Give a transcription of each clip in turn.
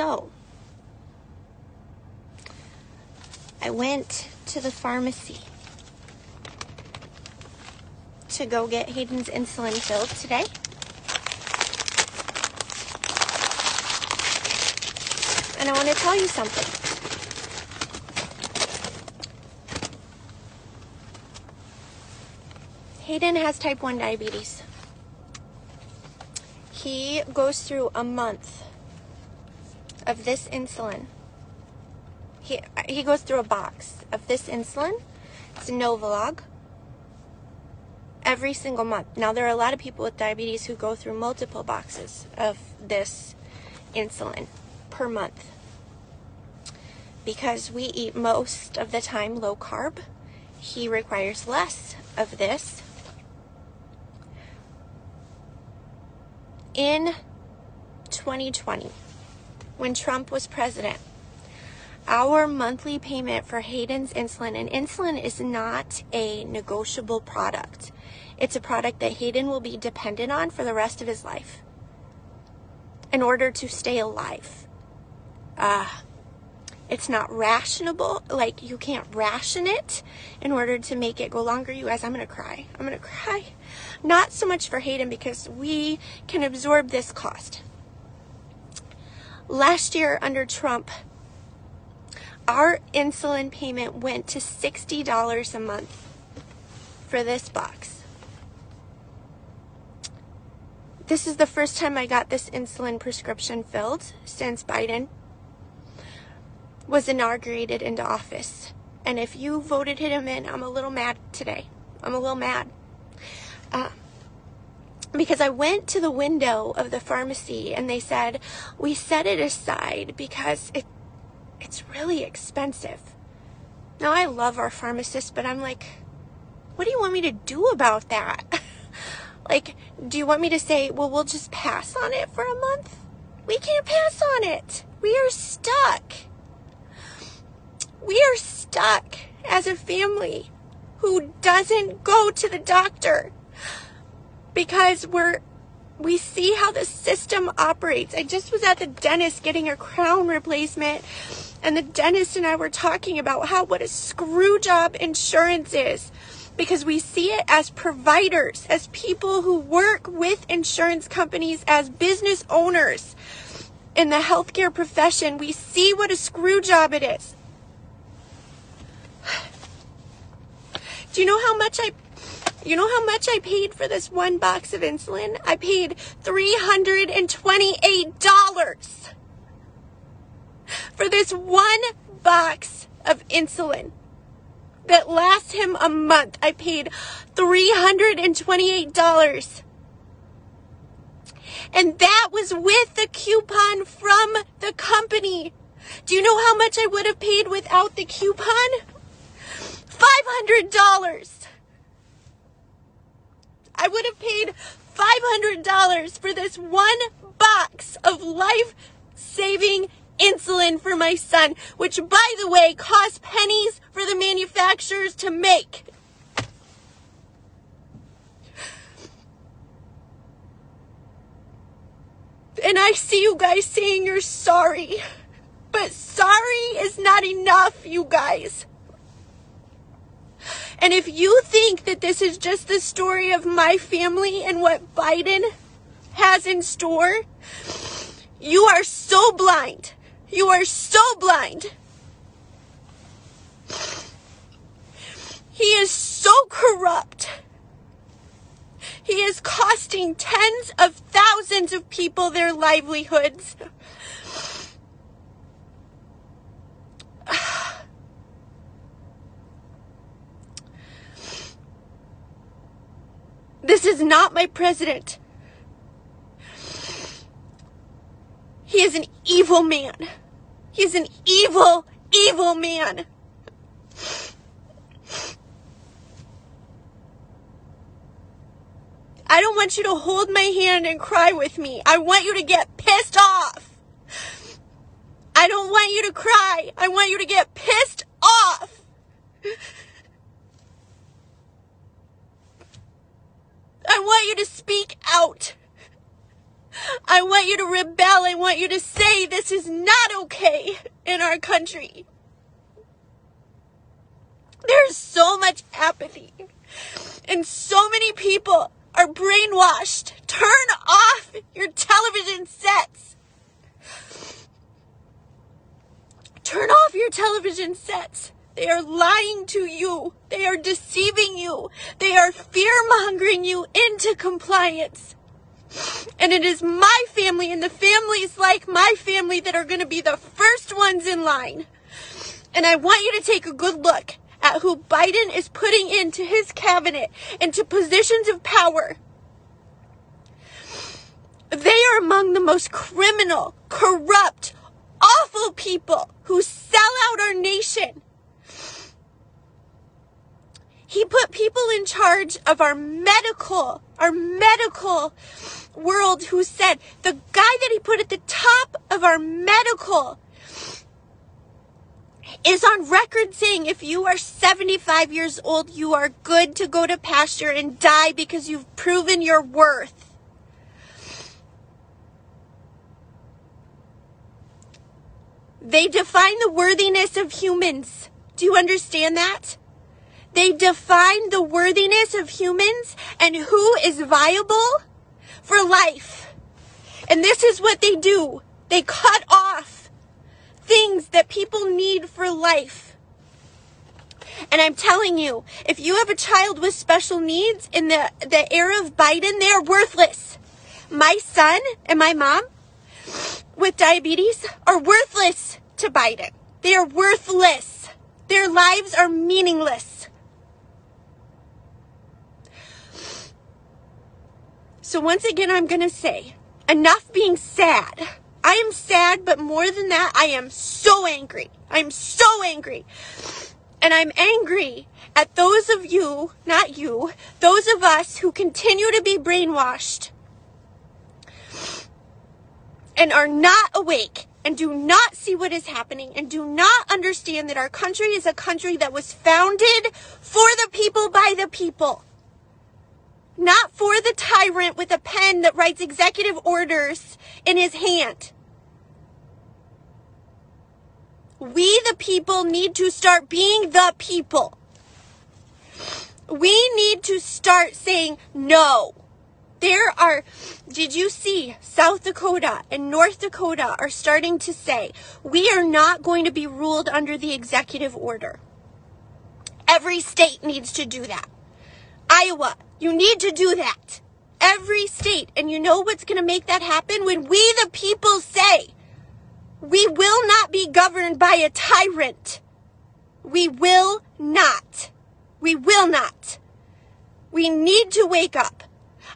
So, I went to the pharmacy to go get Hayden's insulin filled today. And I want to tell you something. Hayden has type 1 diabetes. He goes through a month of this insulin. He goes through a box of this insulin. It's a Novolog. Every single month. Now, there are a lot of people with diabetes who go through multiple boxes of this insulin per month. Because we eat most of the time low carb, he requires less of this. In 2020, when Trump was president, our monthly payment for Hayden's insulin, and insulin is not a negotiable product. It's a product that Hayden will be dependent on for the rest of his life in order to stay alive. It's not rationable. Like, you can't ration it in order to make it go longer. You guys, I'm going to cry. I'm going to cry. Not so much for Hayden, because we can absorb this cost. Last year under Trump, our insulin payment went to $60 a month for this box. This is the first time I got this insulin prescription filled since Biden was inaugurated into office. And if you voted him in, I'm a little mad today. I'm a little mad. Because I went to the window of the pharmacy and they said, we set it aside because it's really expensive. Now, I love our pharmacist, but I'm like, what do you want me to do about that? Like, do you want me to say, well, we'll just pass on it for a month? We can't pass on it. We are stuck. We are stuck as a family who doesn't go to the doctor because we see how the system operates. I just was at the dentist getting a crown replacement, and the dentist and I were talking about what a screw job insurance is, because we see it as providers, as people who work with insurance companies, as business owners in the healthcare profession. We see what a screw job it is. Do you know how much I paid for this one box of insulin? I paid $328 for this one box of insulin that lasts him a month. I paid $328. And that was with the coupon from the company. Do you know how much I would have paid without the coupon? $500. I would have paid $500 for this one box of life-saving insulin for my son, which, by the way, costs pennies for the manufacturers to make. And I see you guys saying you're sorry, but sorry is not enough, you guys. And if you think that this is just the story of my family and what Biden has in store, you are so blind. You are so blind. He is so corrupt. He is costing tens of thousands of people their livelihoods. This is not my president. He is an evil man. He is an evil, evil man. I don't want you to hold my hand and cry with me. I want you to get pissed off. I don't want you to cry. I want you to get pissed off. I want you to speak out. I want you to rebel. I want you to say this is not okay in our country. There's so much apathy. And so many people are brainwashed. Turn off your television sets. Turn off your television sets. They are lying to you. They are deceiving you. They are fear-mongering you into compliance. And it is my family and the families like my family that are going to be the first ones in line. And I want you to take a good look at who Biden is putting into his cabinet, into positions of power. They are among the most criminal, corrupt, awful people who sell out our nation. He put people in charge of our medical world who said, the guy that he put at the top of our medical is on record saying if you are 75 years old, you are good to go to pasture and die because you've proven your worth. They define the worthiness of humans. Do you understand that? They define the worthiness of humans and who is viable for life. And this is what they do. They cut off things that people need for life. And I'm telling you, if you have a child with special needs in the era of Biden, they are worthless. My son and my mom with diabetes are worthless to Biden. They are worthless. Their lives are meaningless. So once again, I'm going to say, enough being sad. I am sad, but more than that, I am so angry. I'm so angry. And I'm angry at those of you, not you, those of us who continue to be brainwashed and are not awake and do not see what is happening and do not understand that our country is a country that was founded for the people by the people. Not for the tyrant with a pen that writes executive orders in his hand. We, the people, need to start being the people. We need to start saying no. Did you see South Dakota and North Dakota are starting to say, we are not going to be ruled under the executive order. Every state needs to do that. Iowa, you need to do that. Every state. And you know what's going to make that happen? When we, the people, say, we will not be governed by a tyrant. We will not. We will not. We need to wake up.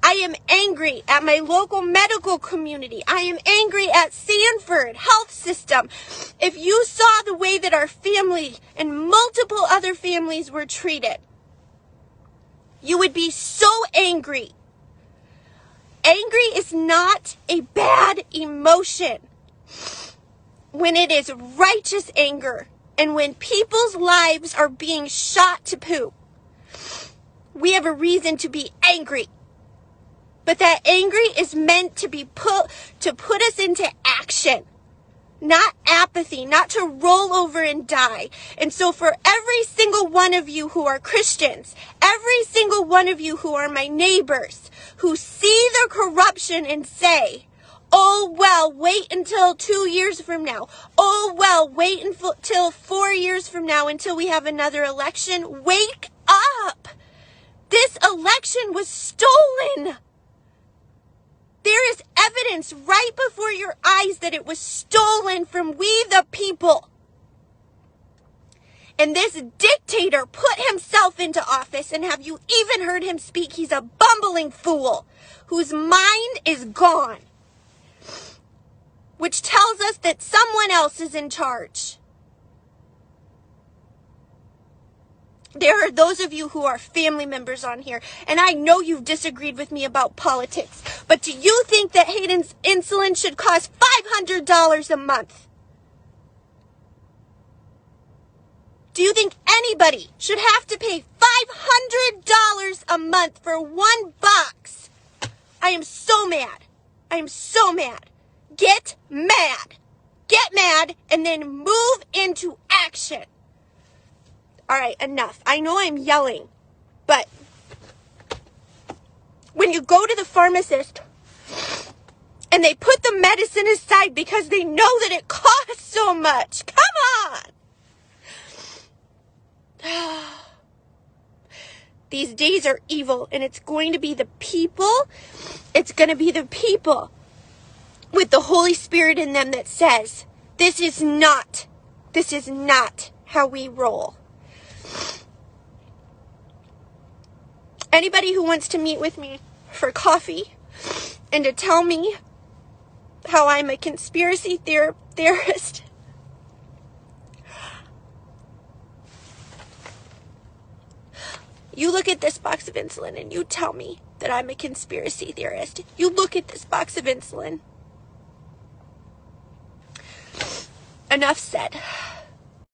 I am angry at my local medical community. I am angry at Sanford Health System. If you saw the way that our family and multiple other families were treated, you would be so angry. Angry is not a bad emotion when it is righteous anger and when people's lives are being shot to poo. We have a reason to be angry. But that angry is meant to put us into action. Not apathy, not to roll over and die. And so for every single one of you who are Christians, every single one of you who are my neighbors, who see the corruption and say, oh, well, wait until 2 years from now. Oh, well, wait until 4 years from now until we have another election. Wake up. This election was stolen. There is evidence right before your eyes that it was stolen from we the people. And this dictator put himself into office, and have you even heard him speak? He's a bumbling fool whose mind is gone, which tells us that someone else is in charge. There are those of you who are family members on here, and I know you've disagreed with me about politics, but do you think that Hayden's insulin should cost $500 a month? Do you think anybody should have to pay $500 a month for one box? I am so mad. I'm so mad. Get mad. Get mad and then move into action. All right, enough. I know I'm yelling, but when you go to the pharmacist and they put the medicine aside because they know that it costs so much. Come on. These days are evil, and it's going to be the people. It's going to be the people with the Holy Spirit in them that says, this is not how we roll. Anybody who wants to meet with me for coffee and to tell me how I'm a conspiracy theorist, you look at this box of insulin and you tell me that I'm a conspiracy theorist. You look at this box of insulin. Enough said.